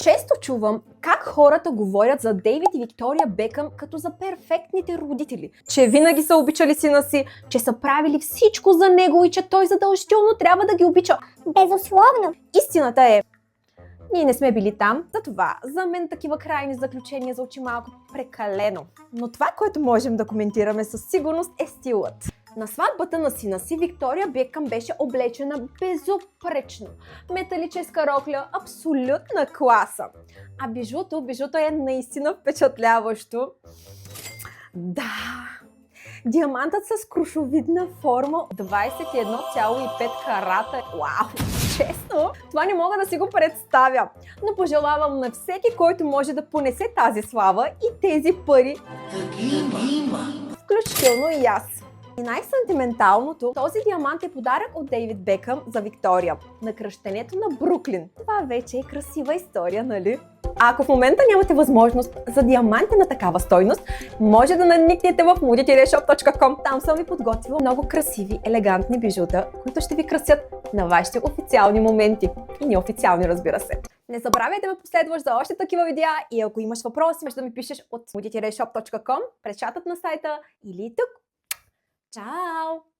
Често чувам как хората говорят за Дейвид и Виктория Бекъм като за перфектните родители. Че винаги са обичали сина си, че са правили всичко за него и че той задължително трябва да ги обича. Безусловно. Истината е, ние не сме били там, затова за мен такива крайни заключения звучи малко прекалено. Но това, което можем да коментираме със сигурност е стилът. На сватбата на сина си Виктория Бекъм беше облечена безупречно. Металическа рокля, абсолютна класа. А бижуто е наистина впечатляващо. Да, диамантът с крушовидна форма 21,5 карата. Вау! Честно, това не мога да си го представя, но пожелавам на всеки, който може да понесе тази слава и тези пари, включително и аз. И най-сантименталното, този диамант е подарък от Дейвид Бекъм за Виктория на кръщението на Бруклин. Това вече е красива история, нали? А ако в момента нямате възможност за диаманти на такава стойност, може да надникнете в moody-shop.com. Там съм ви подготвила много красиви, елегантни бижута, които ще ви красят на вашите официални моменти. И неофициални, разбира се. Не забравяйте ме последваш за още такива видеа и ако имаш въпроси, може да ми пишеш от moody-shop.com, през чатът на сайта или тук. Чао!